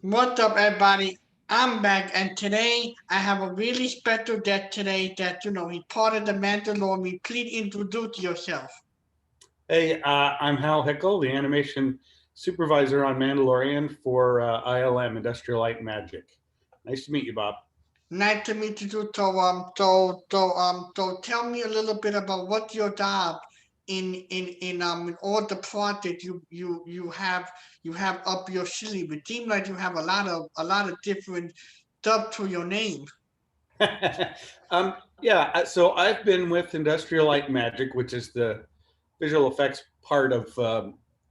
What's up, everybody? I'm back, and today I have a really special guest today that, he's part of the Mandalorian. Please introduce yourself. Hey, I'm Hal Hickle, the animation supervisor on Mandalorian for ILM, Industrial Light and Magic. Nice to meet you, Bob. Nice to meet you too. So tell me a little bit about what your job in all the projects you have up your sleeve. It seems like you have a lot of different stuff to your name. So I've been with Industrial Light and Magic, which is the visual effects part of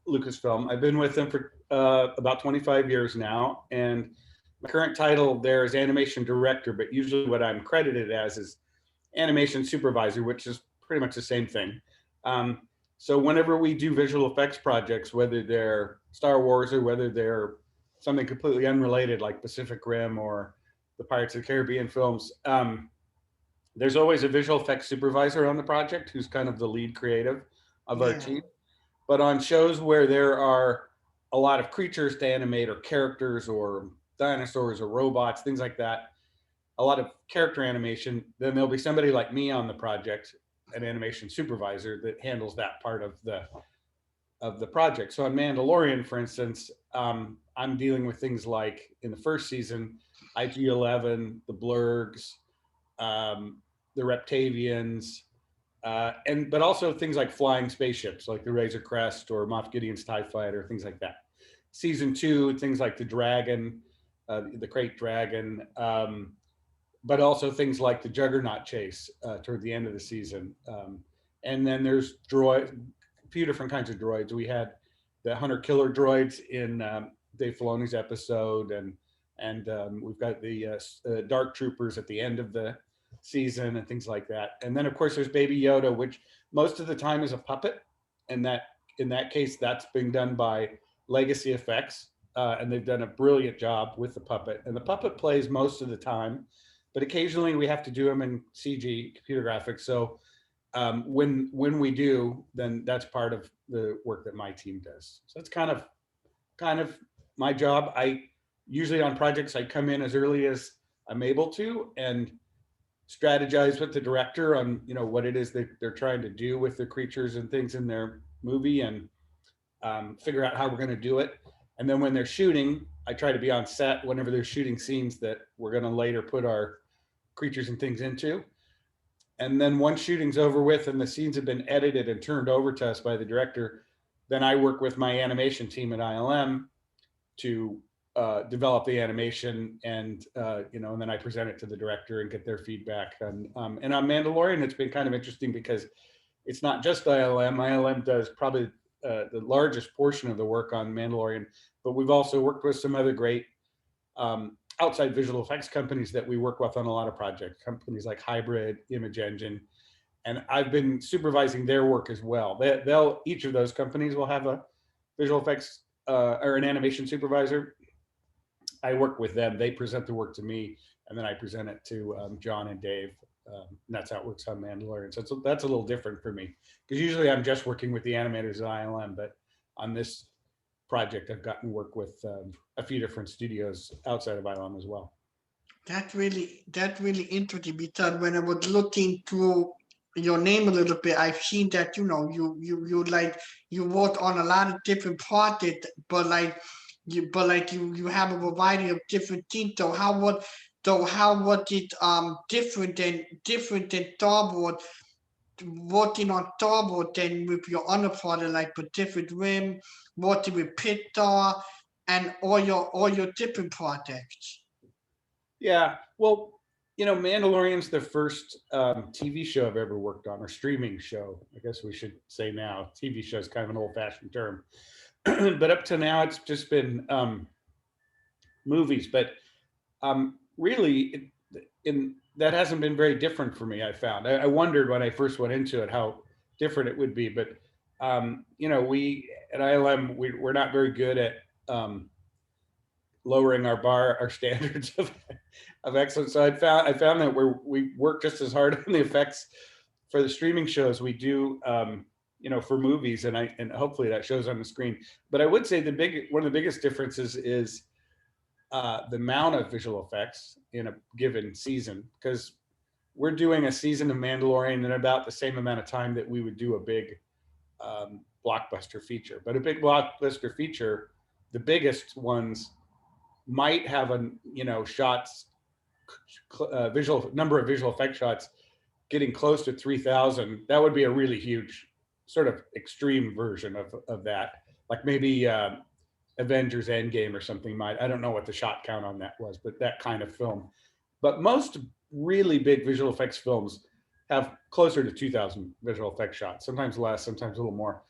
Lucasfilm. I've been with them for about 25 years now, and my current title there is animation director, but usually what I'm credited as is animation supervisor, which is pretty much the same thing. Um, so whenever we do visual effects projects, whether they're Star Wars or whether they're something completely unrelated like Pacific Rim or the Pirates of the Caribbean films, there's always a visual effects supervisor on the project who's kind of the lead creative of our Yeah, team. But on shows where there are a lot of creatures to animate or characters or dinosaurs or robots, things like that, a lot of character animation, then there'll be somebody like me on the project, an animation supervisor that handles that part of the project. So on Mandalorian, for instance, I'm dealing with things like in the first season, IG-11, the Blurgs, the Reptavians, and but also things like flying spaceships, like the Razor Crest or Moff Gideon's Tie Fighter, things like that. Season two, things like the Dragon, the Crate Dragon, but also things like the Juggernaut chase toward the end of the season. And then there's a few different kinds of droids. We had the hunter killer droids in Dave Filoni's episode, and we've got the dark troopers at the end of the season and things like that. And then of course there's Baby Yoda, which most of the time is a puppet, and that in that case that's being done by Legacy Effects, and they've done a brilliant job with the puppet. And the puppet plays most of the time, but occasionally we have to do them in CG, computer graphics. So when we do, then that's part of the work that my team does. So it's kind of my job. I usually on projects I come in as early as I'm able to and strategize with the director on what it is that they're trying to do with the creatures and things in their movie, and figure out how we're going to do it. And then when they're shooting, I try to be on set whenever they're shooting scenes that we're going to later put our creatures and things into. And then once shooting's over with and the scenes have been edited and turned over to us by the director, then I work with my animation team at ILM to develop the animation, and then I present it to the director and get their feedback. And on Mandalorian, it's been kind of interesting because it's not just ILM. ILM does probably the largest portion of the work on Mandalorian, but we've also worked with some other great outside visual effects companies that we work with on a lot of projects, companies like Hybrid, Image Engine, and I've been supervising their work as well. They'll each of those companies will have a visual effects or an animation supervisor. I work with them. They present the work to me, and then I present it to John and Dave. And that's how it works on Mandalorian. So that's a little different for me because usually I'm just working with the animators at ILM, but on this project, I've gotten to work with a few different studios outside of ILM as well. That's really interesting because when I was looking through your name a little bit, I've seen that you work on a lot of different projects, but you have a variety of different things. So how was it different than Star Wars, working on Star Wars than with your other project like Pacific Rim, working with Pixar, and all your different projects. Yeah, well, Mandalorian's the first TV show I've ever worked on, or streaming show. I guess we should say now. TV show is kind of an old-fashioned term, but up to now, it's just been movies. But really, in that hasn't been very different for me. I found. I wondered when I first went into it how different it would be, but we at ILM we're not very good at lowering our standards of excellence. So I found that we work just as hard on the effects for the streaming shows we do, for movies, and hopefully that shows on the screen. But I would say one of the biggest differences is the amount of visual effects in a given season, because we're doing a season of Mandalorian in about the same amount of time that we would do a big blockbuster feature. But a big blockbuster feature, the biggest ones might have a shots, visual number of visual effect shots getting close to 3,000. That would be a really huge, sort of extreme version of that. Like maybe Avengers Endgame or something might. I don't know what the shot count on that was, but that kind of film. But most really big visual effects films have closer to 2,000 visual effects shots, sometimes less, sometimes a little more.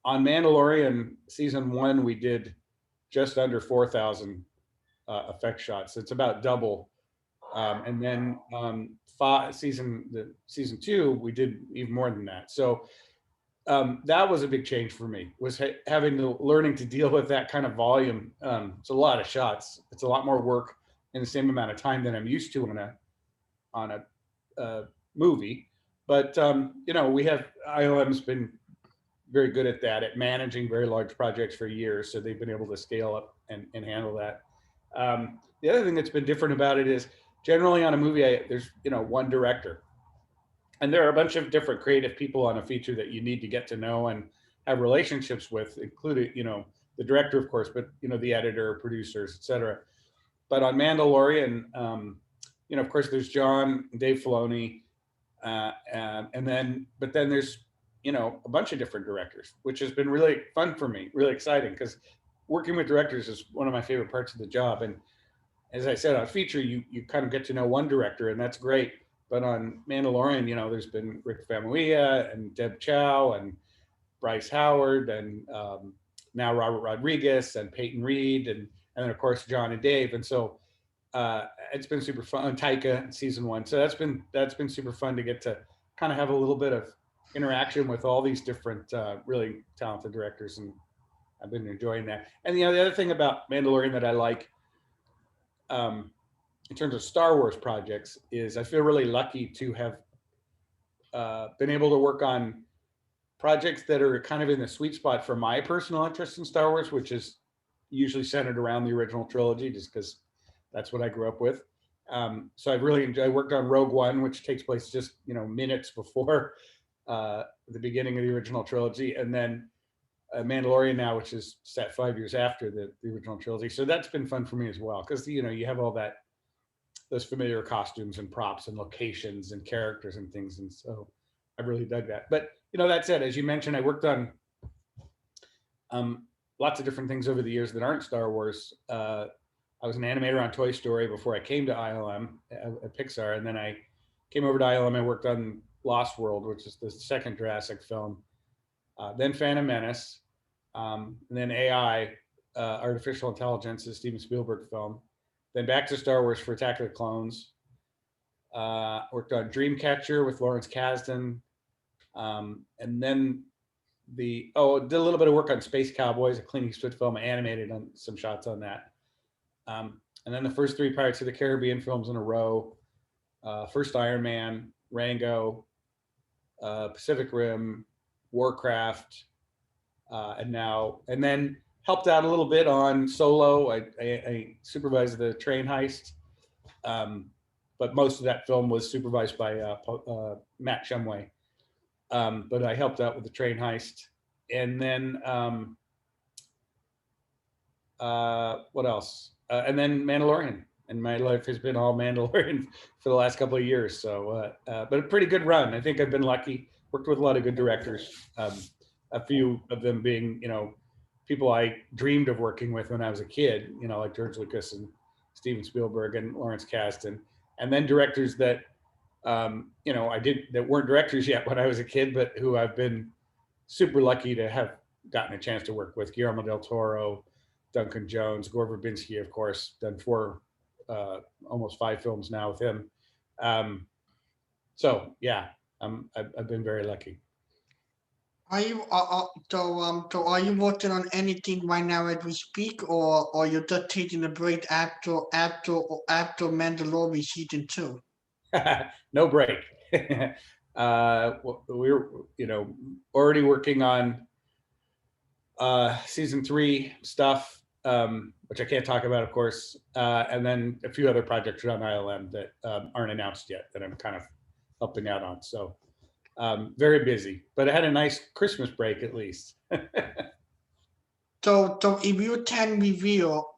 On Mandalorian season 1, we did just under 4,000 effect shots. It's about double. And then season 2, we did even more than that. So that was a big change for me, was having to learning to deal with that kind of volume. It's a lot of shots. It's a lot more work in the same amount of time than I'm used to on a movie. But we have ILM's been very good at that, at managing very large projects for years, so they've been able to scale up and handle that. The other thing that's been different about it is generally on a movie, there's one director, and there are a bunch of different creative people on a feature that you need to get to know and have relationships with, including the director, of course, but the editor, producers, etc. But on Mandalorian, of course, there's John, Dave Filoni, and then there's a bunch of different directors, which has been really fun for me, really exciting, because working with directors is one of my favorite parts of the job. And as I said, on feature, you kind of get to know one director, and that's great. But on Mandalorian, there's been Rick Famuyiwa and Deb Chow and Bryce Howard and now Robert Rodriguez and Peyton Reed and then of course John and Dave. And so it's been super fun. Taika in season 1, so that's been super fun to get to kind of have a little bit of interaction with all these different really talented directors, and I've been enjoying that. And the other thing about Mandalorian that I like, in terms of Star Wars projects, is I feel really lucky to have been able to work on projects that are kind of in the sweet spot for my personal interest in Star Wars, which is usually centered around the original trilogy, just because that's what I grew up with. So I've really enjoyed. I worked on Rogue One, which takes place just minutes before the beginning of the original trilogy, and then Mandalorian now, which is set 5 years after the original trilogy. So that's been fun for me as well, because you have all those familiar costumes and props and locations and characters and things, and so I really dug that. But that said, as you mentioned, I worked on lots of different things over the years that aren't Star Wars. I was an animator on Toy Story before I came to ILM at Pixar, and then I came over to ILM. I worked on Lost World, which is the second Jurassic film, then Phantom Menace, and then AI, Artificial Intelligence, the Steven Spielberg film, then back to Star Wars for Attack of the Clones. Worked on Dreamcatcher with Lawrence Kasdan, and then did a little bit of work on Space Cowboys, a Clint Eastwood film. I animated on some shots on that. And then the first 3 Pirates of the Caribbean films in a row, first Iron Man, Rango, Pacific Rim, Warcraft, and then helped out a little bit on Solo. I supervised the train heist, but most of that film was supervised by Matt Shumway. But I helped out with the train heist, and then what else? And then Mandalorian. And my life has been all Mandalorian for the last couple of years. So, but a pretty good run. I think I've been lucky. Worked with a lot of good directors. A few of them being, people I dreamed of working with when I was a kid. Like George Lucas and Steven Spielberg and Lawrence Kasdan. And then directors that, that weren't directors yet when I was a kid, but who I've been super lucky to have gotten a chance to work with. Guillermo del Toro, Duncan Jones, Gore Verbinski, of course, done 4, almost 5 films now with him. So yeah, I've been very lucky. Are you so are you working on anything right now as we speak, or you're just taking a break after Mandalorian season 2? No break. We're already working on season 3 stuff. which I can't talk about, of course, and then a few other projects on ILM that aren't announced yet that I'm kind of helping out on. So very busy, but I had a nice Christmas break at least. So if you can reveal,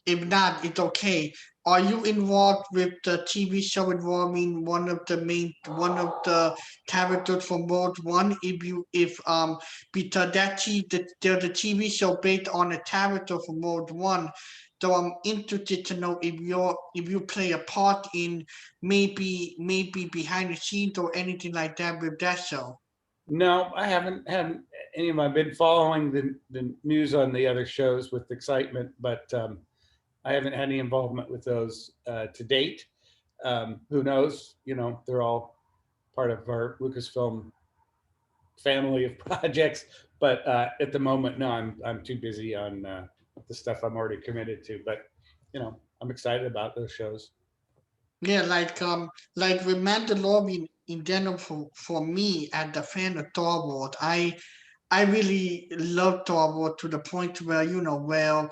if not, it's okay. Are you involved with the TV show involving one of the characters from World One? If because there's a TV show based on a character from World One, so I'm interested to know if you play a part in maybe behind the scenes or anything like that with that show. No, I haven't had any of my. I've been following the news on the other shows with excitement, but I haven't had any involvement with those to date. Who knows? You know, they're all part of our Lucasfilm family of projects, but at the moment, no, I'm too busy on the stuff I'm already committed to. But you know, I'm excited about those shows. Yeah, like with Mandalorian in general for me as the fan of Star Wars, I really love Star Wars to the point where where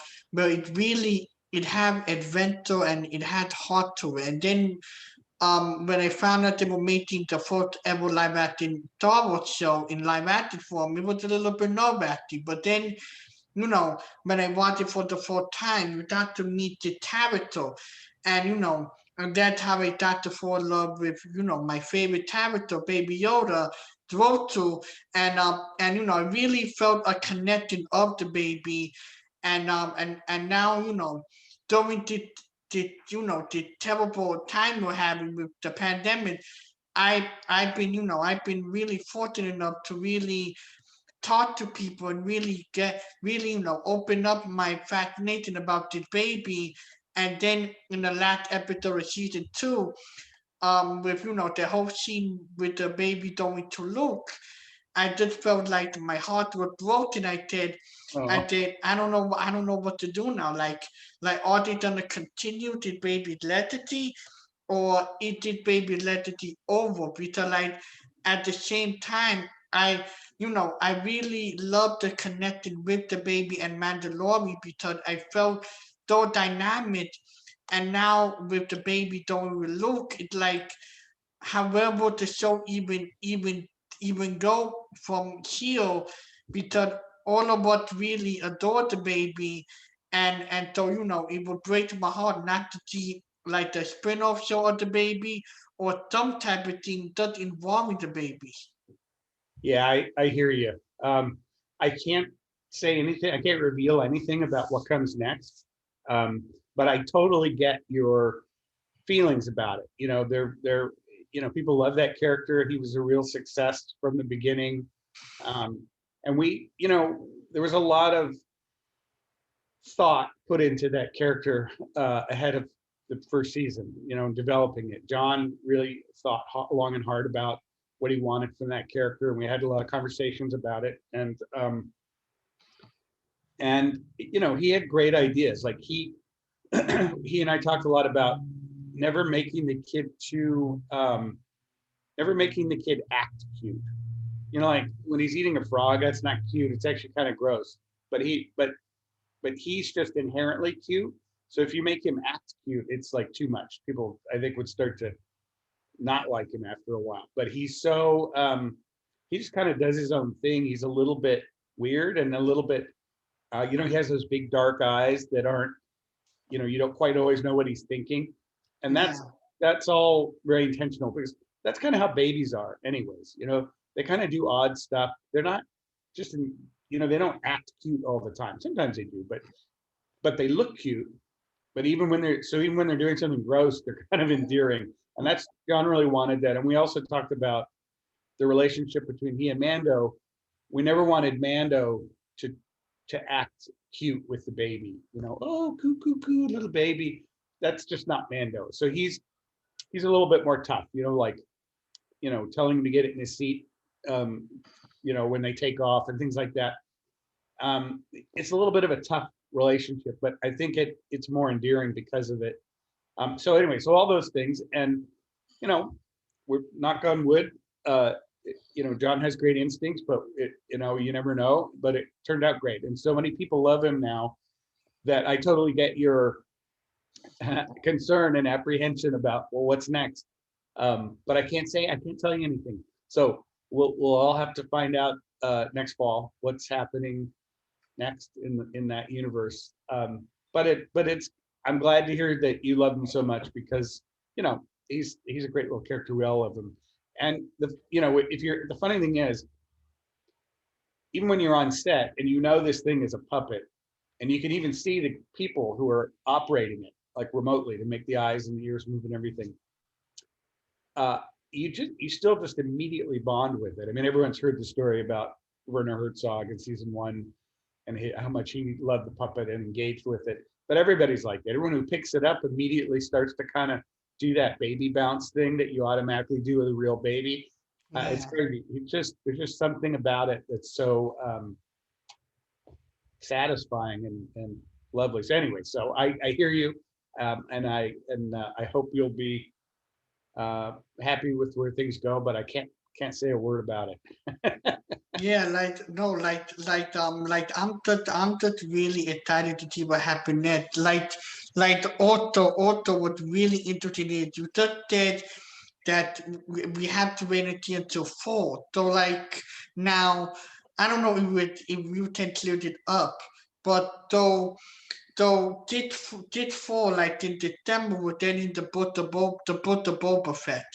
it really it had adventure and it had heart to it. And then when I found out they were making the first ever live action Star Wars show in live action form, it was a little bit nerve wracking. But then when I watched it for the first time, you got to meet the character, and and that's how I got to fall in love with my favorite character, Baby Yoda, Rotu, and I really felt a connection of the baby, and now during the terrible time we're having with the pandemic, I've been really fortunate enough to really talk to people and really open up my fascination about this baby. And then in the last episode of season two, with the whole scene with the baby going to Luke, I just felt like my heart was broken. Oh, I don't know what to do now. Like are they gonna continue the baby legacy, or is this baby legacy over? Because like at the same time, I really love the connection with the baby and Mandalorian because I felt so dynamic. And now with the baby going with Luke, it's like however the show even go from here, because all of us really adore the baby, and so it would break my heart not to see like the spin-off show of the baby or some type of thing that involving the baby. yeah, I hear you. I can't say anything. I can't reveal anything about what comes next. Um, but I totally get your feelings about it. You know, people love that character. He was a real success from the beginning. Um, and there was a lot of thought put into that character ahead of the first season, developing it. John really thought long and hard about what he wanted from that character, and we had a lot of conversations about it. And he had great ideas. Like he and I talked a lot about never making the kid never making the kid act cute. Like when he's eating a frog, that's not cute. It's actually kind of gross. But he's just inherently cute. So if you make him act cute, it's like too much. People, I think, would start to not like him after a while. But he's so he just kind of does his own thing. He's a little bit weird and a little bit, he has those big dark eyes that aren't, you don't quite always know what he's thinking, and Yeah, that's all very intentional because that's kind of how babies are, anyways. They kind of do odd stuff. They're not just they don't act cute all the time. Sometimes they do, but they look cute. But even when they're doing something gross, they're kind of endearing. And that's John really wanted that. And we also talked about the relationship between he and Mando. We never wanted Mando to act cute with the baby. Oh, coo coo coo, little baby. That's just not Mando. So he's a little bit more tough. Like telling him to get it in his seat. When they take off and things like that. It's a little bit of a tough relationship, but I think it's more endearing because of it. So anyway, so all those things, and we're knock on wood. John has great instincts, but you never know. But it turned out great, and so many people love him now. that I totally get your concern and apprehension about, well, what's next? But I can't tell you anything. So we'll all have to find out next fall what's happening next in that universe. But it's I'm glad to hear that you love him so much, because he's a great little character. We all love him. And if you're the funny thing is, even when you're on set and this thing is a puppet, and you can even see the people who are operating it like remotely to make the eyes and the ears move and everything, uh, you still just immediately bond with it. I mean, everyone's heard the story about Werner Herzog in season 1 and how much he loved the puppet and engaged with it. But everybody's like that. Everyone who picks it up immediately starts to kind of do that baby bounce thing that you automatically do with a real baby. It's Yeah. crazy. There's just something about it that's so satisfying and lovely. So anyway, so I hear you, and I hope you'll be happy with where things go. But I can't say a word about it. Yeah, like no, like I'm just really excited to see what happened next. Like Otto was really interested in it. You just said that we have to wait until fall. So like now, I don't know if you can clear it up, but did fall like in December with then in the Boba Fett,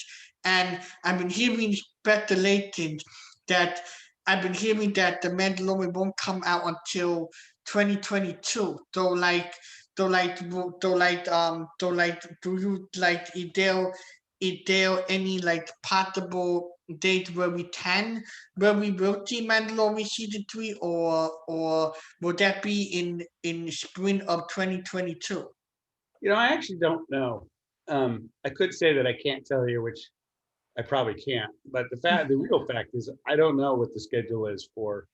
and I've been hearing speculating that I've been hearing that the Mandalorian won't come out until 2022. Do you like is there any like possible date where we will see Mandalorian season 3, or would that be in spring of 2022? I actually don't know. I could say that I can't tell you, which I probably can't. But the real fact is, I don't know what the schedule is for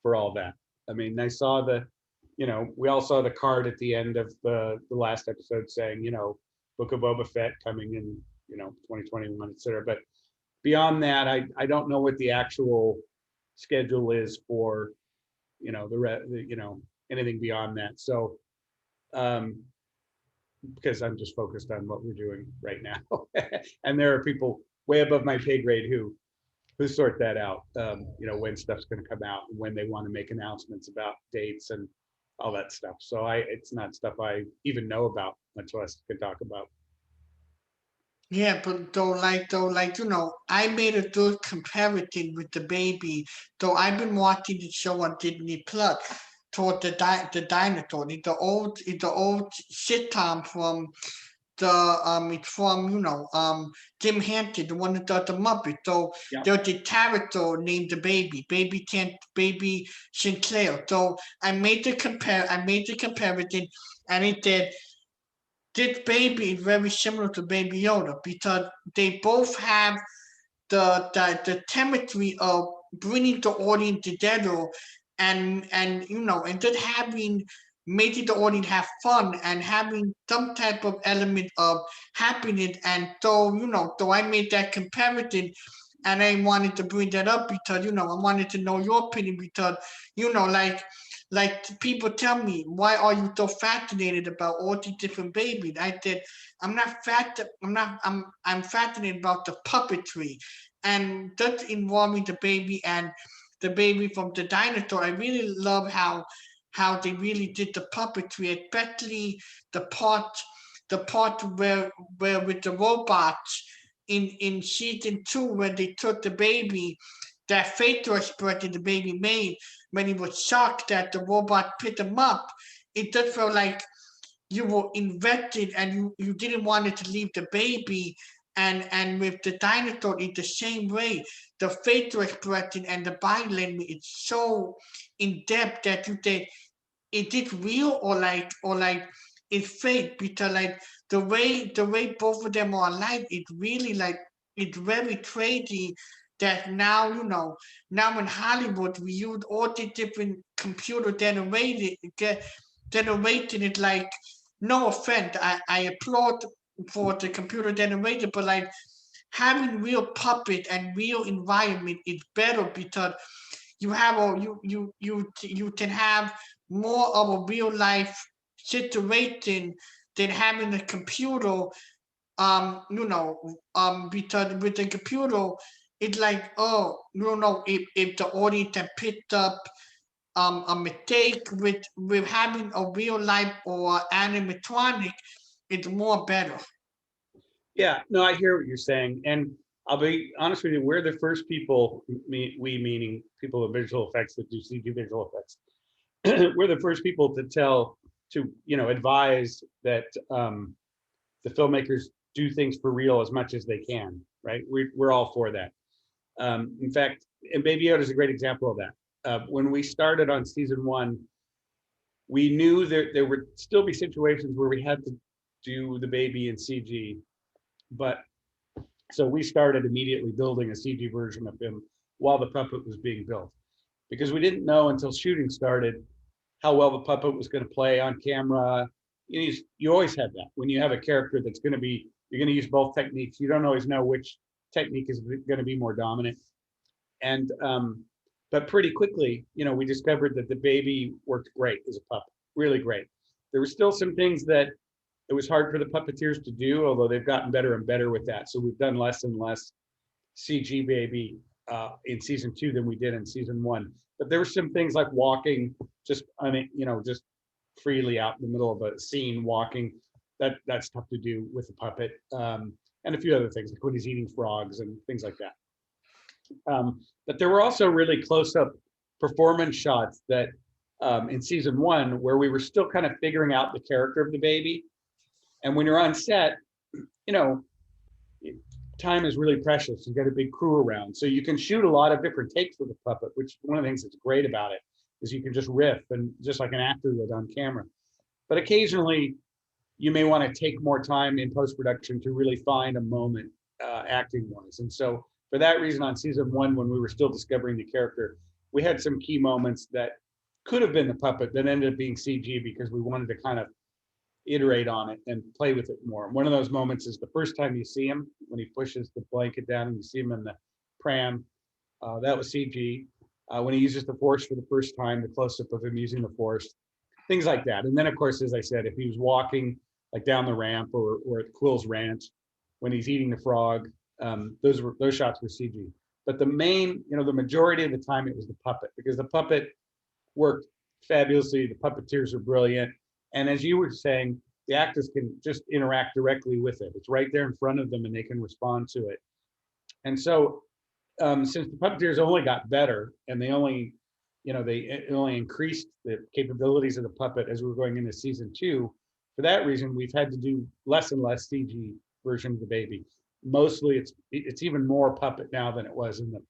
all that. I mean, we all saw the card at the end of the last episode saying, Book of Boba Fett coming in, 2021, etc. But beyond that, I don't know what the actual schedule is for, anything beyond that. So, because I'm just focused on what we're doing right now, and there are people way above my pay grade who sort that out. When stuff's going to come out and when they want to make announcements about dates and all that stuff. So it's not stuff I even know about, much less can talk about. Yeah, but I made a good comparison with the baby. Though I've been watching the show on Disney Plus toward the dinosaur. It's the old sitcom from it's from Jim Henson, the one that does the Muppet. So Yeah. there's a character named the baby Sinclair. So I made the comparison, and it said this baby is very similar to Baby Yoda because they both have the chemistry of bringing the audience together, and just having making the audience have fun and having some type of element of happiness. And so I made that comparison, and I wanted to bring that up because I wanted to know your opinion because people tell me, why are you so fascinated about all these different babies? I said, I'm fascinated about the puppetry, and that's involving the baby and the baby from the dinosaur. I really love how they really did the puppetry, especially the part where with the robots in season 2, when they took the baby, that facial expression the baby made when he was shocked that the robot picked him up. It just felt like you were invested, and you didn't want it to leave the baby. And with the dinosaur, it's the same way. The facial expression and the body language is so in depth that you think, is it real, or like it's fake? Because like the way both of them are alike, it's really like it's very crazy that now in Hollywood we use all the different computer generated it. Like, no offense, I applaud for the computer generated, but like having real puppet and real environment is better because you have a you can have more of a real life situation than having a computer. Because with the computer, it's like, oh, if the audience had picked up a mistake with having a real life or animatronic, it's more better. Yeah, no, I hear what you're saying, and I'll be honest with you. We're the first people, we meaning people with visual effects that do CG visual effects. We're the first people to advise that the filmmakers do things for real as much as they can. Right? We're all for that. In fact, and Baby Yoda is a great example of that. When we started on season 1, we knew there would still be situations where we had to do the baby in CG, but so we started immediately building a CG version of him while the puppet was being built, because we didn't know until shooting started how well the puppet was going to play on camera. You always have that when you have a character that's going to be, you're going to use both techniques. You don't always know which technique is going to be more dominant. And but pretty quickly, we discovered that the baby worked great as a puppet, really great. There were still some things that it was hard for the puppeteers to do, although they've gotten better and better with that. So we've done less and less CG baby in season 2 than we did in season 1. But there were some things like walking, just just freely out in the middle of a scene, walking. That's tough to do with a puppet, and a few other things like when he's eating frogs and things like that. But there were also really close-up performance shots that in season 1 where we were still kind of figuring out the character of the baby. And when you're on set, time is really precious. You've got a big crew around, so you can shoot a lot of different takes with the puppet, which one of the things that's great about it is you can just riff and just like an actor would on camera. But occasionally you may want to take more time in post-production to really find a moment acting wise. And so for that reason, on season 1, when we were still discovering the character, we had some key moments that could have been the puppet that ended up being CG because we wanted to kind of iterate on it and play with it more. One of those moments is the first time you see him when he pushes the blanket down and you see him in the pram. That was CG. When he uses the force for the first time, the close-up of him using the force, things like that. And then, of course, as I said, if he was walking like down the ramp or at Quill's ranch, when he's eating the frog, those shots were CG. But the majority of the time it was the puppet, because the puppet worked fabulously. The puppeteers are brilliant. And as you were saying, the actors can just interact directly with it. It's right there in front of them and they can respond to it. And so since the puppeteers only got better and they only increased the capabilities of the puppet as we were going into season 2, for that reason, we've had to do less and less CG version of the baby. Mostly it's even more puppet now than it was in the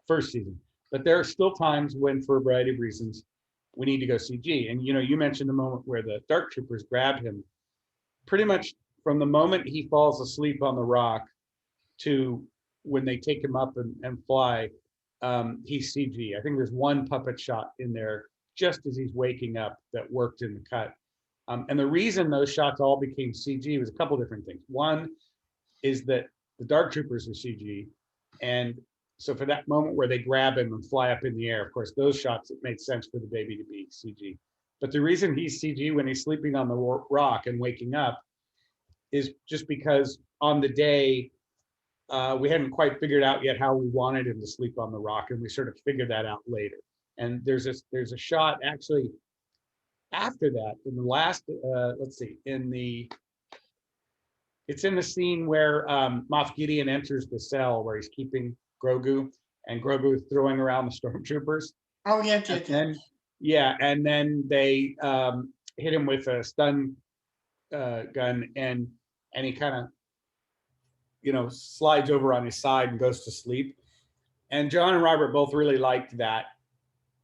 first season. But there are still times when, for a variety of reasons, we need to go CG. And you mentioned the moment where the dark troopers grab him. Pretty much from the moment he falls asleep on the rock to when they take him up and fly, he's CG. I think there's one puppet shot in there just as he's waking up that worked in the cut. And the reason those shots all became CG was a couple different things. One is that the dark troopers are CG, and so for that moment where they grab him and fly up in the air, of course, those shots, it made sense for the baby to be CG. But the reason he's CG when he's sleeping on the rock and waking up is just because on the day, we hadn't quite figured out yet how we wanted him to sleep on the rock, and we sort of figured that out later. And there's a shot actually after that in the last, it's in the scene where Moff Gideon enters the cell where he's keeping Grogu, and Grogu is throwing around the stormtroopers. Oh, yeah. And then they hit him with a stun gun, and he kind of slides over on his side and goes to sleep. And John and Robert both really liked that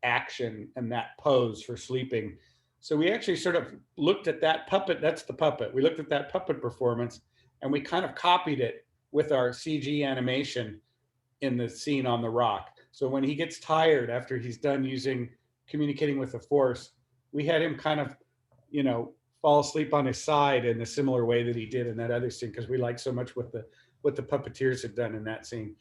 action and that pose for sleeping. So we actually sort of looked at that puppet. That's the puppet. We looked at that puppet performance and we kind of copied it with our CG animation in the scene on the rock. So when he gets tired after he's done communicating with the Force, we had him kind of, fall asleep on his side in a similar way that he did in that other scene, because we liked so much what the puppeteers had done in that scene.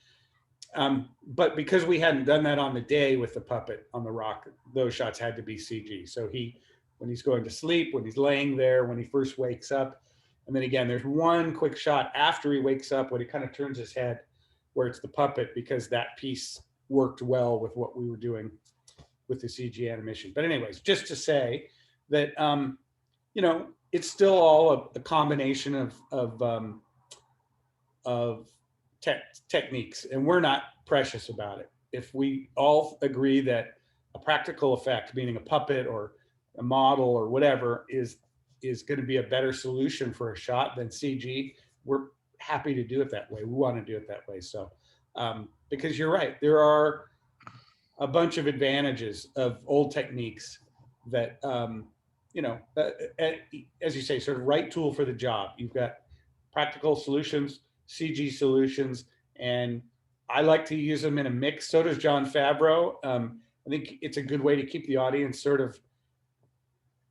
But because we hadn't done that on the day with the puppet on the rock, those shots had to be CG. So he when he's going to sleep, when he's laying there, when he first wakes up. And then again, there's one quick shot after he wakes up when he kind of turns his head where it's the puppet, because that piece worked well with what we were doing with the CG animation. But anyways, just to say that, it's still all a combination of techniques, and we're not precious about it. If we all agree that a practical effect, meaning a puppet or a model or whatever, is going to be a better solution for a shot than CG, we're happy to do it that way. We want to do it that way. So, because you're right, there are a bunch of advantages of old techniques that, as you say, sort of right tool for the job. You've got practical solutions, CG solutions, and I like to use them in a mix. So does Jon Favreau. I think it's a good way to keep the audience sort of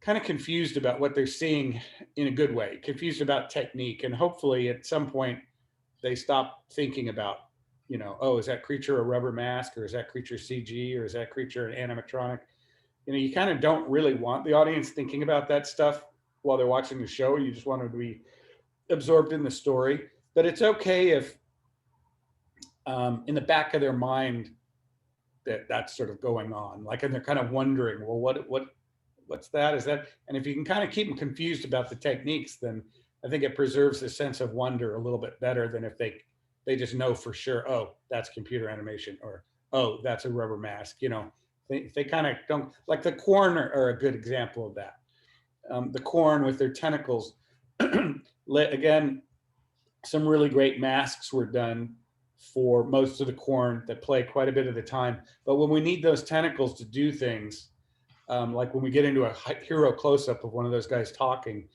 kind of confused about what they're seeing in a good way, confused about technique. And hopefully at some point they stop thinking about, oh, is that creature a rubber mask, or is that creature CG, or is that creature an animatronic? You kind of don't really want the audience thinking about that stuff while they're watching the show. You just want them to be absorbed in the story. But it's okay if in the back of their mind that's sort of going on, like, and they're kind of wondering, well, what's that? Is that? And if you can kind of keep them confused about the techniques, then I think it preserves the sense of wonder a little bit better than if they just know for sure, oh, that's computer animation, or oh, that's a rubber mask. They kind of don't, like the Corn are a good example of that. The Corn with their tentacles, again, some really great masks were done for most of the Corn that play quite a bit of the time. But when we need those tentacles to do things, like when we get into a hero close-up of one of those guys talking,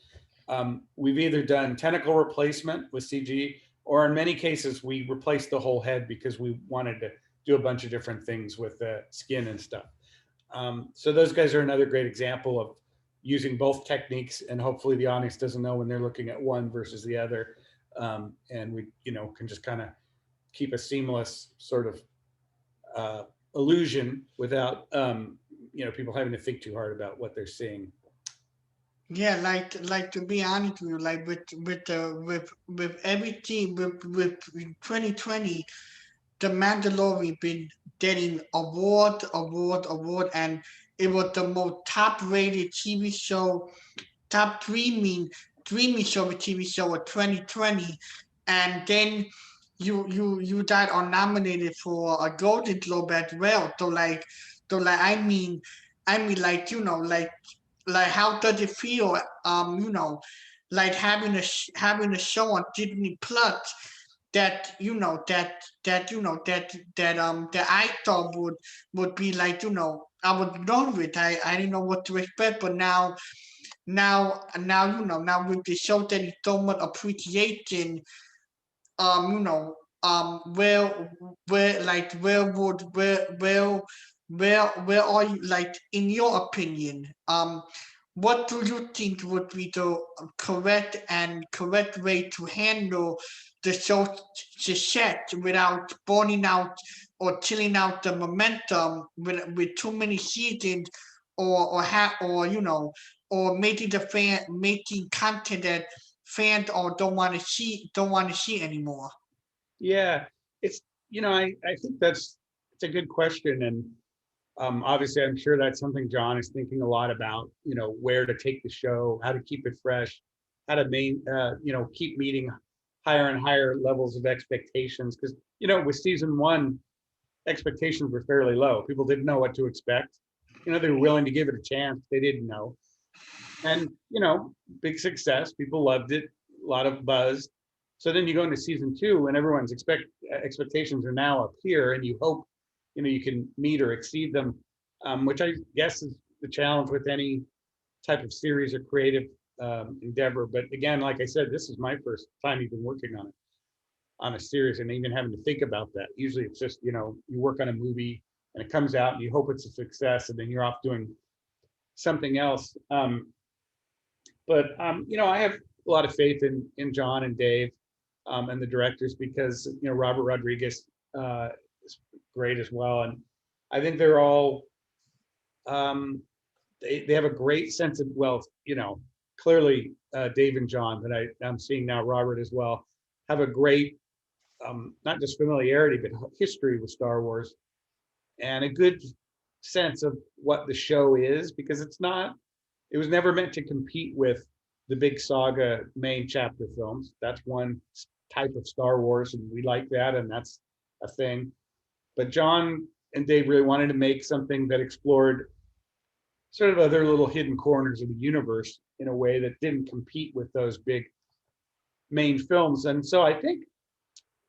we've either done tentacle replacement with CG, or in many cases, we replaced the whole head because we wanted to do a bunch of different things with the skin and stuff. So those guys are another great example of using both techniques, and hopefully the audience doesn't know when they're looking at one versus the other. And we, can just kind of keep a seamless sort of illusion without, people having to think too hard about what they're seeing. Yeah, like to be honest with you, like with everything with 2020, the Mandalorian been getting award, and it was the most top-rated TV show, top streaming show TV show of 2020, and then you that are nominated for a Golden Globe as well. So like I mean like how does it feel, like having a show on Disney Plus that that I thought would be like, I would love it. I didn't know what to expect, but now with the show that is so much appreciation, you know, where are you, like, in your opinion, what do you think would be the correct way to handle the show success without burning out or killing out the momentum with too many seasons, or making making content that fans or don't want to see anymore? Yeah, it's, I think it's a good question. And obviously I'm sure that's something John is thinking a lot about, where to take the show, how to keep it fresh, how to keep meeting higher and higher levels of expectations. Because, with season one, expectations were fairly low. People didn't know what to expect. They were willing to give it a chance. They didn't know. And, big success. People loved it, a lot of buzz. So then you go into season two and everyone's expectations are now up here, and you hope, you can meet or exceed them, which I guess is the challenge with any type of series or creative endeavor. But again, like I said, this is my first time even working on a series and even having to think about that. Usually it's just, you work on a movie and it comes out and you hope it's a success, and then you're off doing something else. But I have a lot of faith in John and Dave, and the directors, because Robert Rodriguez is great as well, and I think they're all they have a great sense of, well, clearly Dave and John, but I'm seeing now Robert as well, have a great not just familiarity but history with Star Wars, and a good sense of what the show is, because it was never meant to compete with the big saga main chapter films. That's one type of Star Wars, and we like that, and that's a thing. But John and Dave really wanted to make something that explored sort of other little hidden corners of the universe in a way that didn't compete with those big main films. And so I think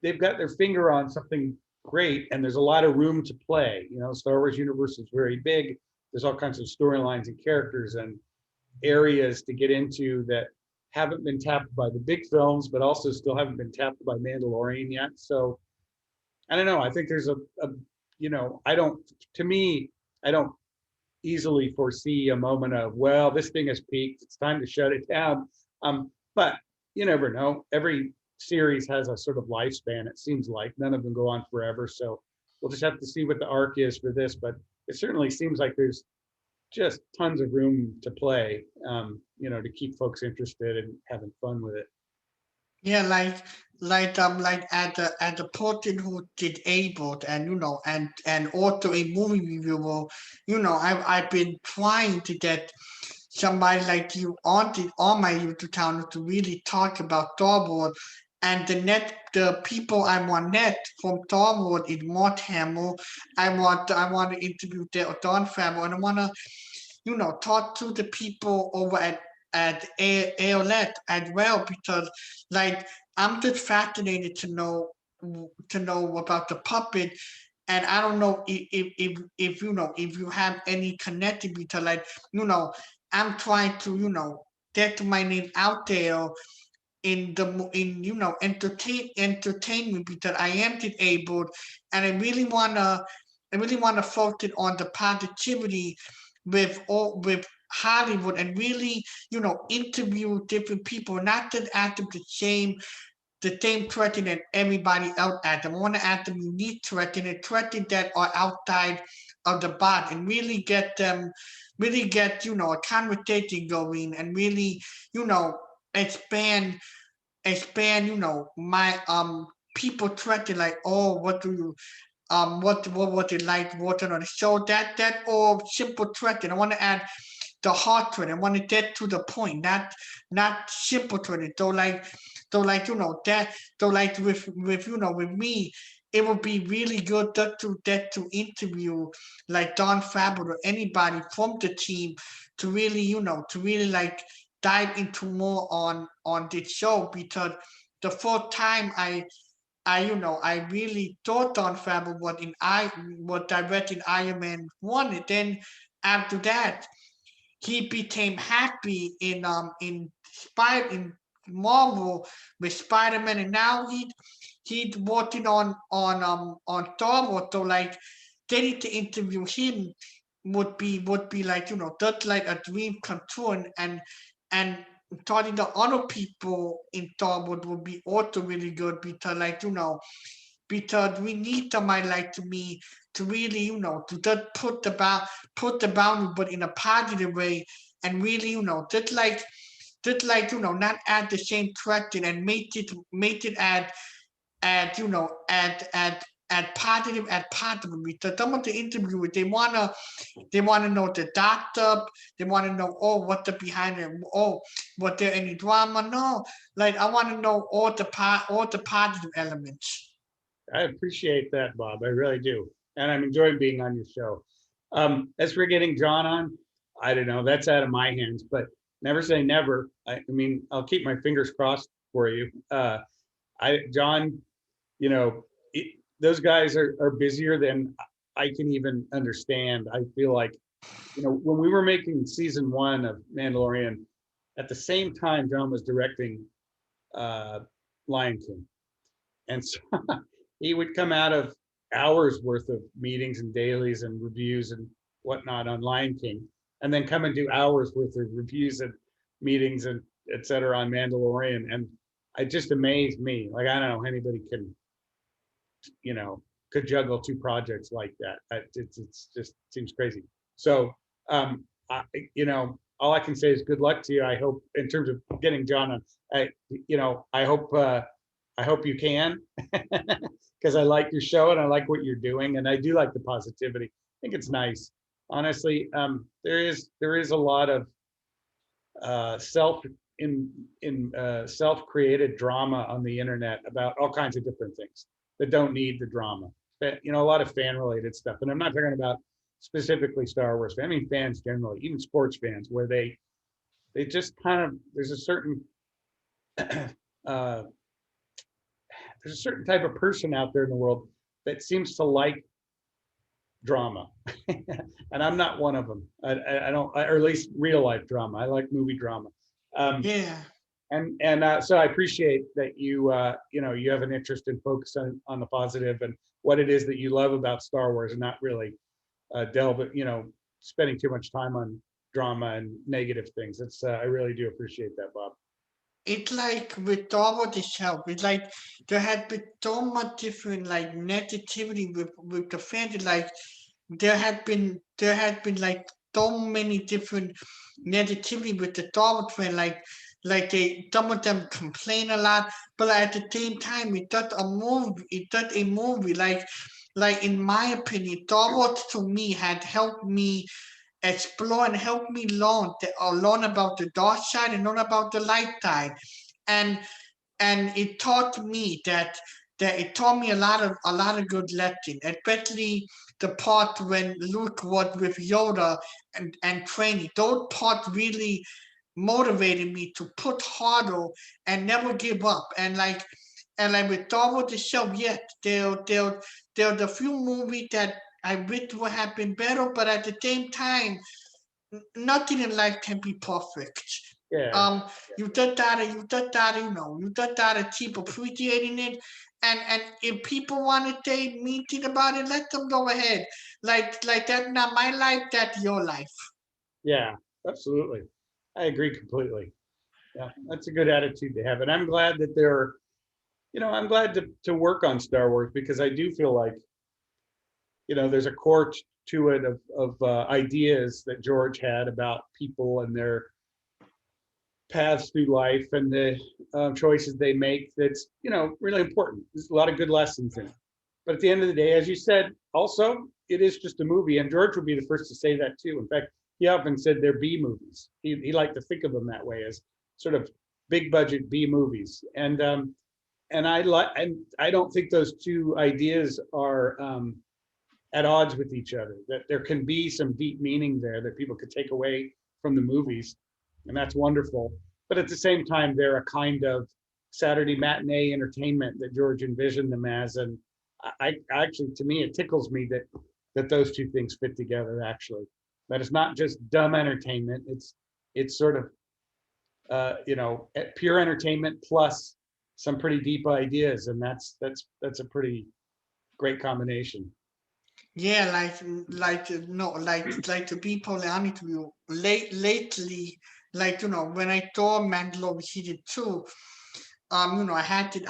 they've got their finger on something great, and there's a lot of room to play. Star Wars universe is very big. There's all kinds of storylines and characters and areas to get into that haven't been tapped by the big films, but also still haven't been tapped by Mandalorian yet. So I don't know. I think there's to me, I don't easily foresee a moment of, well, this thing has peaked, it's time to shut it down. But you never know. Every series has a sort of lifespan, it seems like. None of them go on forever. So we'll just have to see what the arc is for this. But it certainly seems like there's just tons of room to play, to keep folks interested and having fun with it. Yeah, like at the person who did able, and and also a movie reviewer, I've been trying to get somebody like you on my YouTube channel to really talk about Star Wars. And the people I want net from Star Wars is Mort Hamill. I want to interview the Don Favreau, and I want to talk to the people over at AOLET as well, because like I'm just fascinated to know about the puppet. And I don't know if if you have any connectivity to, like, I'm trying to get my name out there in entertainment, because I am disabled, and I really wanna focus on the positivity with Hollywood, and really interview different people, not just ask them the same question that everybody else asks them. I want to ask them unique questions, and questions that are outside of the box, and really get a conversation going, and really you know expand my people threaten, like, oh, what do you what was it like watching on the show, that or simple threat. I want to add the hard threat. I want to get to the point, not simple threat. So like that, so like with with me, it would be really good to interview like Don Fabio or anybody from the team, to really like dive into more on this show, because the first time I really thought Don Fabio was directing Iron Man 1, and then after that he became happy in Marvel with Spider-Man, and now he's working on Star Wars. So like getting to interview him would be like that's like a dream come true, and talking to other people in Star Wars would be also really good, because like because we need somebody like to me to really to just put the boundary, but in a positive way, and really just like not add the same question, and make it add add positive, because some of the interviewers, they wanna know the doctor, they wanna know, oh, what the behind it, oh, what there any drama. No, like I wanna know all the positive elements. I appreciate that, Bob. I really do. And I'm enjoying being on your show. As for getting John on, I don't know. That's out of my hands, but never say never. I mean, I'll keep my fingers crossed for you. John, those guys are busier than I can even understand. I feel like, when we were making season 1 of Mandalorian, at the same time, John was directing uh, Lion King. And so he would come out of hours worth of meetings and dailies and reviews and whatnot on Lion King, and then come and do hours worth of reviews and meetings and et cetera on Mandalorian. And it just amazed me. Like, I don't know, anybody can, could juggle 2 projects like that. It's just seems crazy. So you know, all I can say is good luck to you. I hope in terms of getting John on, you know, I hope you can, because I like your show and I like what you're doing, and I do like the positivity. I think it's nice. Honestly, there is a lot of self self-created drama on the internet about all kinds of different things that don't need the drama. But, you know, a lot of fan related stuff, and I'm not talking about specifically Star Wars fans. I mean fans generally, even sports fans, where they just kind of there's a certain uh, there's a certain type of person out there in the world that seems to like drama, and I'm not one of them. I don't, or at least real life drama. I like movie drama. Um, Yeah. and so I appreciate that you know, you have an interest in focusing on the positive and what it is that you love about Star Wars, and not really you know, spending too much time on drama and negative things. It's I really do appreciate that, Bob. It's like with all of the show, it's like there had been so much different like negativity with the fans. Like there had been like so many different negativity with the Star Wars fan. Like they some of them complain a lot, but at the same time, it does a movie. It does a movie. Like in my opinion, Star Wars to me had helped me explore and help me learn about the dark side and learn about the light side, and it taught me that it taught me a lot of good lessons, especially the part when Luke was with Yoda and training. Those parts really motivated me to put harder and never give up. And like with Star Wars the show, yes, there's a few movies that I wish would have been better, but at the same time, nothing in life can be perfect. Yeah, Um, you just gotta keep appreciating it. And if people want to say mean thing about it, let them go ahead. Like that's not my life, that's your life. yeah, absolutely. I agree completely. Yeah, that's a good attitude to have, and I'm glad that there, you know, I'm glad to work on Star Wars, because I do feel like, you know, there's a core to it of ideas that George had about people and their paths through life and the choices they make. That's, you know, really important. There's a lot of good lessons in it. But at the end of the day, as you said, also it is just a movie, and George would be the first to say that too. In fact, he often said they're B movies. He liked to think of them that way, as sort of big budget B movies. And I don't think those two ideas are at odds with each other. That there can be some deep meaning there that people could take away from the movies, and that's wonderful. But at the same time, they're a kind of Saturday matinee entertainment that George envisioned them as. And I actually, to me, it tickles me that those two things fit together. Actually, that it's not just dumb entertainment. It's sort of you know, pure entertainment plus some pretty deep ideas, and that's a pretty great combination. Yeah, no, like to be totally honest with you, lately, when I saw Mandalorian season two, I had the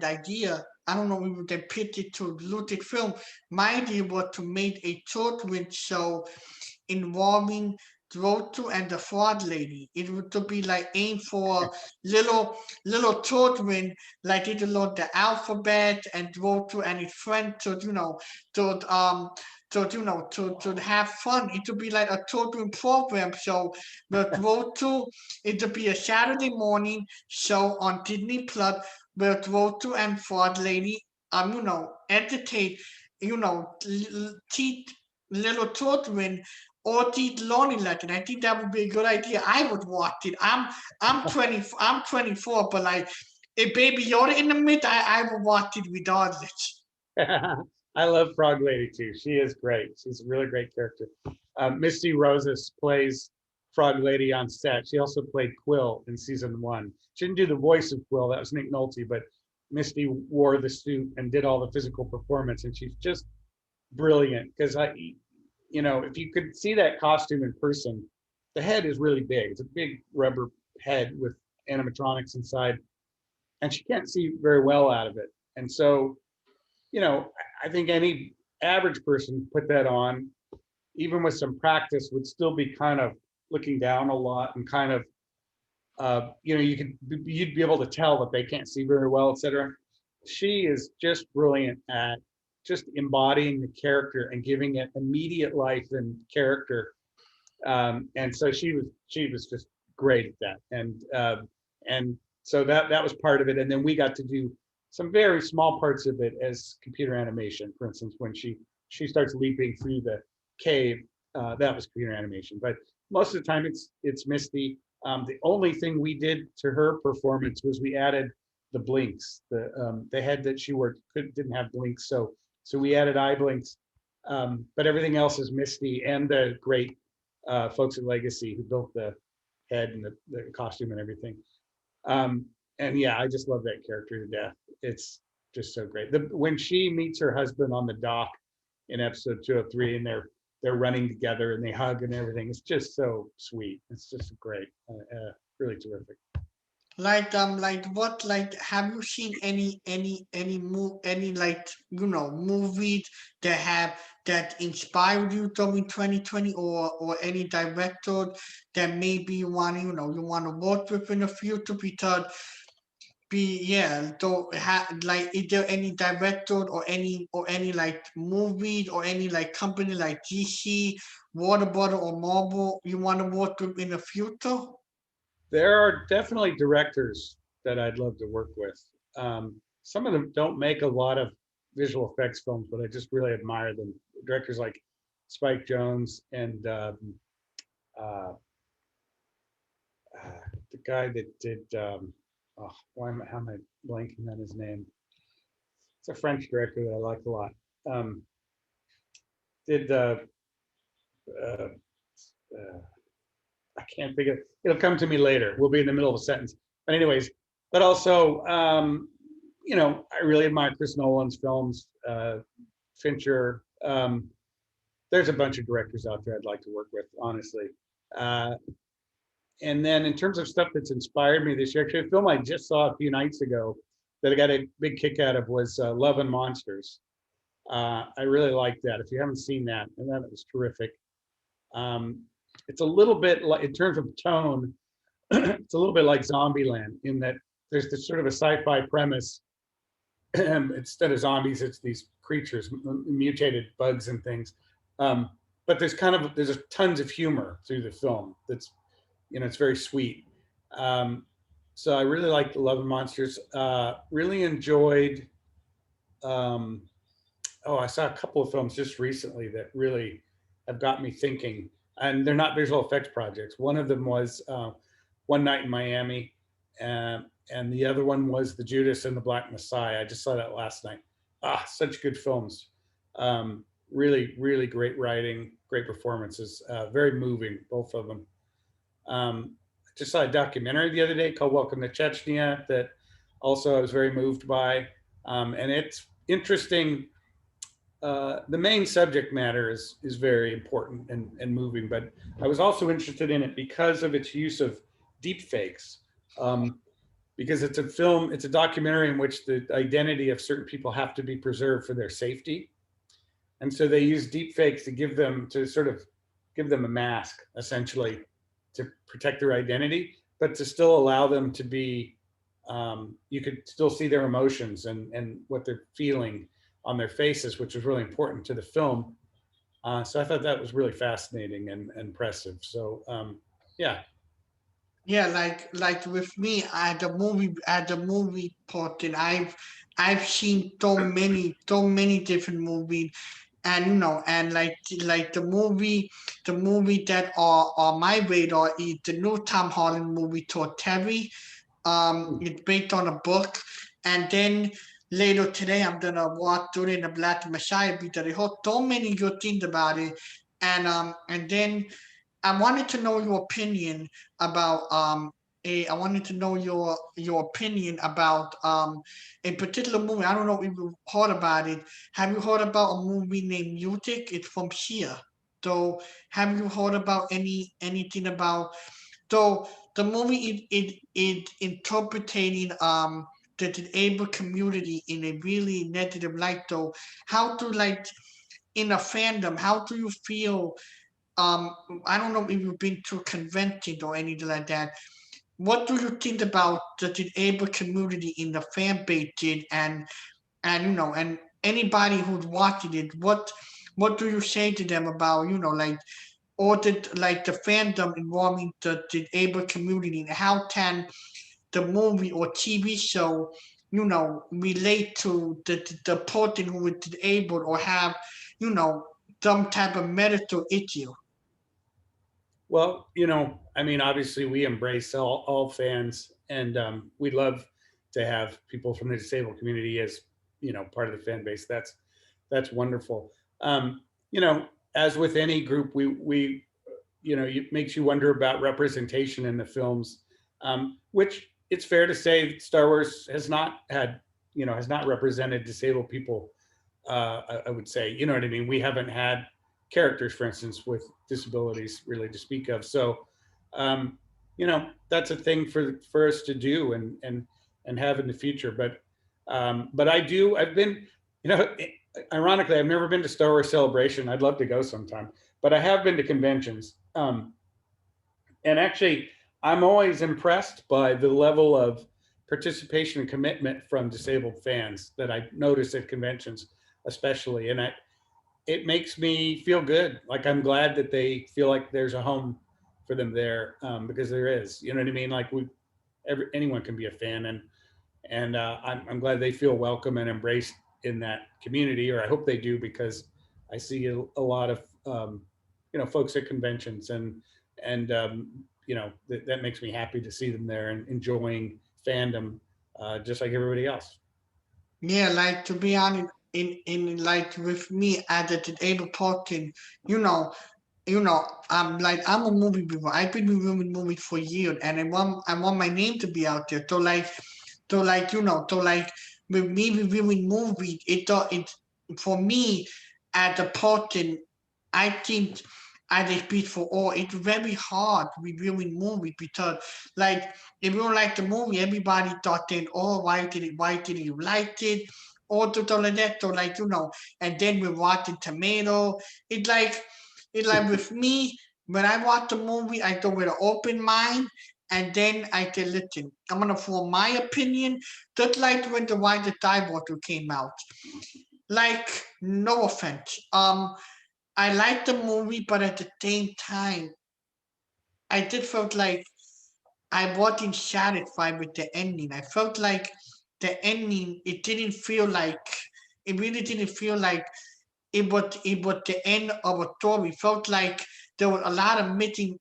idea. I don't know if we would pitch it to Lucasfilm. My idea was to make a children's show involving Rotu and the Frog Lady. It would to be like aimed for little children, like it learn the alphabet and Rotu and his friends to have fun. It would be like a children program show. But Rotu, it would be a Saturday morning show on Disney Plus where Rotu and Frog Lady educate, teach little children or teach learning lesson. I think that would be a good idea. I would watch it. I'm 24, but like if Baby Yoda in the mid, I would watch it regardless. I love Frog Lady too. She is great. She's a really great character. Misty Rosas plays Frog Lady on set. She also played Quill in season one. She didn't do the voice of Quill. That was Nick Nolte, but Misty wore the suit and did all the physical performance, and she's just brilliant. Because you know, if you could see that costume in person, the head is really big. It's a big rubber head with animatronics inside, and she can't see very well out of it. And so, you know, I think any average person put that on, even with some practice, would still be kind of looking down a lot and kind of, you'd be able to tell that they can't see very well, etc. She is just brilliant at just embodying the character and giving it immediate life and character. And so she was just great at that. And so that was part of it. And then we got to do some very small parts of it as computer animation. For instance, when she starts leaping through the cave, that was computer animation. But most of the time, it's Misty. The only thing we did to her performance was we added the blinks. The head that she wore didn't have blinks, so we added eye blinks. But everything else is Misty and the great folks at Legacy who built the head and the costume and everything. And yeah, I just love that character to death. It's just so great. When she meets her husband on the dock in episode 203, and they're running together and they hug and everything, it's just so sweet. It's just great, really terrific. Like what, like, have you seen any like, movies that inspired you during 2020, or any director that maybe you want, you want to work with in the future? Because yeah, so like, is there any director or any like movies or any like company like DC, Water Bottle, or Marvel you want to work with in the future? There are definitely directors that I'd love to work with. Some of them don't make a lot of visual effects films, but I just really admire them. Directors like Spike Jonze and uh, the guy that did, oh, how am I blanking on his name? It's a French director that I like a lot. Um, did uh, uh, I can't think of, it'll come to me later. We'll be in the middle of a sentence. But anyways, but also, I really admire Chris Nolan's films, Fincher. There's a bunch of directors out there I'd like to work with, honestly. Uh, and then in terms of stuff that's inspired me this year, actually a film I just saw a few nights ago that I got a big kick out of was Love and Monsters. I really liked that. If you haven't seen that, and that was terrific. Um, it's a little bit like, in terms of tone, it's a little bit like Zombieland in that there's this sort of a sci-fi premise. Instead of zombies, it's these creatures, mutated bugs and things. But there's tons of humor through the film. It's very sweet. Um, so I really liked Love and Monsters. Really enjoyed. Um, I saw a couple of films just recently that really have got me thinking, and they're not visual effects projects. One of them was One Night in Miami, and the other one was The Judas and the Black Messiah. I just saw that last night. Such good films. Really, really great writing, great performances, very moving, both of them. I just saw a documentary the other day called Welcome to Chechnya that also I was very moved by. And it's interesting. The main subject matter is very important and moving, but I was also interested in it because of its use of deep fakes. Because it's a documentary in which the identity of certain people have to be preserved for their safety. And so they use deep fakes to sort of give them a mask, essentially, to protect their identity, but to still allow them to be, you could still see their emotions and what they're feeling on their faces, which was really important to the film. So I thought that was really fascinating and impressive. So yeah. Yeah, like with me at the movie part, and I've seen so many different movies, and and like the movie that are on my radar is the new Tom Holland movie called Terry. It's based on a book, and then later today I'm gonna watch During the Black Messiah because I heard so many good things about it, and then I wanted to know your opinion about I wanted to know your opinion about a particular movie. I don't know if you heard about it. Have you heard about a movie named Music? It's from Sia. So have you heard about anything about, so the movie is interpreting the disabled community in a really negative light. So how to, like, in a fandom, how do you feel? I don't know if you've been to a convention or anything like that. What do you think about the disabled community in the fan base did, and and anybody who's watching it? What do you say to them about like or the fandom involving the disabled community, and how can the movie or TV show, relate to the person who is disabled or have, you know, some type of medical issue. Well, I mean, obviously we embrace all fans, and we'd love to have people from the disabled community as part of the fan base. That's wonderful. Um, you know, as with any group, we it makes you wonder about representation in the films, which it's fair to say Star Wars has not had, has not represented disabled people. I would say, you know what I mean. We haven't had characters, for instance, with disabilities really to speak of. So, that's a thing for us to do and have in the future. But I've been, you know, ironically, I've never been to Star Wars Celebration. I'd love to go sometime, but I have been to conventions. And actually, I'm always impressed by the level of participation and commitment from disabled fans that I notice at conventions, especially. And it makes me feel good. Like I'm glad that they feel like there's a home for them there, because there is. You know what I mean? Like anyone can be a fan, and I'm glad they feel welcome and embraced in that community, or I hope they do, because I see a lot of folks at conventions, and that makes me happy to see them there and enjoying fandom, just like everybody else. Yeah, like to be honest, in like with me as a disabled person, you know, I'm a movie reviewer. I've been reviewing movies for years, and I want my name to be out there. So like with me reviewing movies, it for me as a person, I think as I speak for all, it's very hard reviewing movies because like if you don't like the movie, everybody thought then, oh, why did you like it? Or to like that, so like and then we watching Tomato. It's like it's like with me, when I watch the movie, I go with an open mind, and then I say, listen, I'm gonna form my opinion, just like when the Why the Die Water came out. Like, no offense. I like the movie, but at the same time, I did felt like I wasn't satisfied with the ending. I felt like the ending, it really didn't feel like it was the end of a story. It felt like there was a lot of missing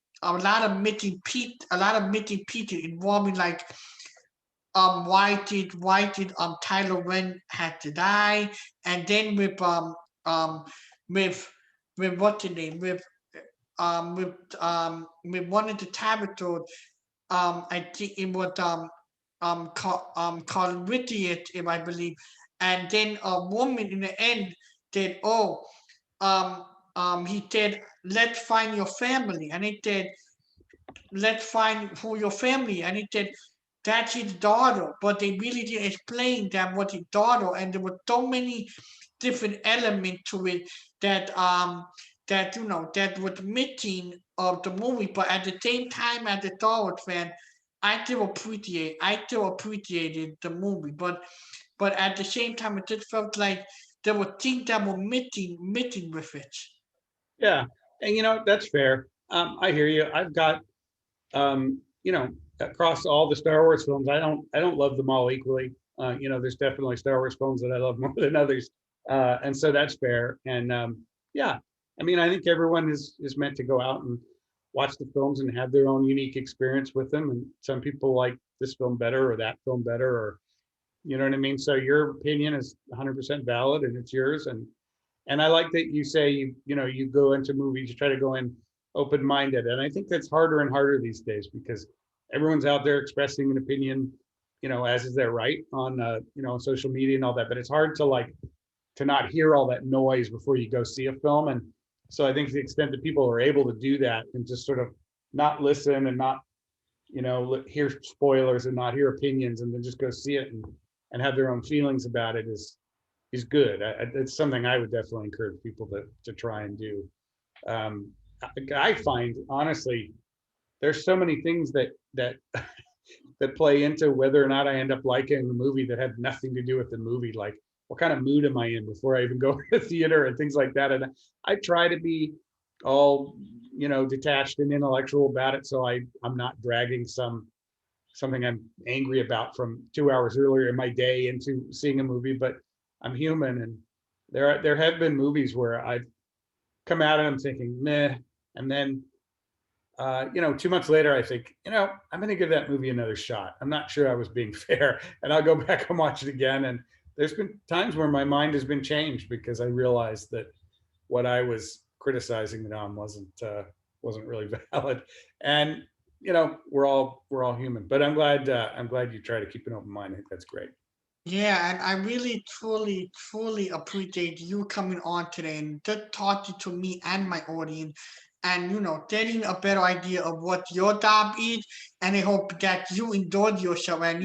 pieces involving like why did Tyler Ren had to die, and then um with what's the name with one of the Tabitha, I think it was called Whittier, if I believe, and then a woman in the end said, oh, he said, let's find your family, and it said, let's find who your family, and it said, that's his daughter, but they really didn't explain that was his daughter, and there were so many different elements to it that that was missing of the movie. But at the same time, as a Star Wars fan, I still appreciated the movie, but at the same time, it just felt like there were things that were missing with it. Yeah, and that's fair. I hear you. I've got across all the Star Wars films, I don't love them all equally. There's definitely Star Wars films that I love more than others, and so that's fair. And yeah, I mean, I think everyone is meant to go out and watch the films and have their own unique experience with them. And some people like this film better or that film better, or you know what I mean. So your opinion is 100% valid, and it's yours. And I like that you say you go into movies, you try to go in open minded, and I think that's harder and harder these days because everyone's out there expressing an opinion, as is their right on on social media and all that. But it's hard to not hear all that noise before you go see a film. And so I think to the extent that people are able to do that and just sort of not listen and not hear spoilers and not hear opinions and then just go see it and have their own feelings about it he's good. It's something I would definitely encourage people to try and do. Um, I find honestly, there's so many things that that play into whether or not I end up liking the movie that have nothing to do with the movie. Like, what kind of mood am I in before I even go to the theater and things like that. And I try to be all, detached and intellectual about it, so I'm not dragging something I'm angry about from 2 hours earlier in my day into seeing a movie. But I'm human, and there have been movies where I've come out and I'm thinking meh, and then 2 months later, I think, I'm going to give that movie another shot. I'm not sure I was being fair, and I'll go back and watch it again. And there's been times where my mind has been changed because I realized that what I was criticizing it on wasn't really valid. And we're all human. But I'm glad you try to keep an open mind. I think that's great. Yeah, and I really truly, truly appreciate you coming on today and just talking to me and my audience and getting a better idea of what your job is. And I hope that you enjoyed yourself and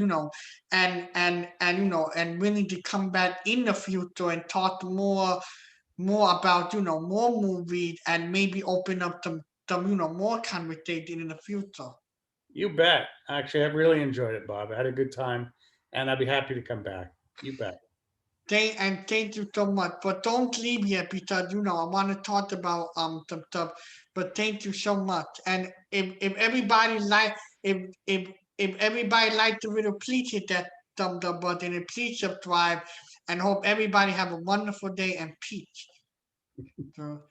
and willing to come back in the future and talk more about more movies and maybe open up some more conversation in the future. You bet. Actually, I've really enjoyed it, Bob. I had a good time, and I'd be happy to come back. You bet. Thank you so much. But don't leave yet because I want to talk about some stuff. But thank you so much. And if everybody like if everybody liked the video, please hit that thumbs up button and please subscribe. And hope everybody have a wonderful day and peace. So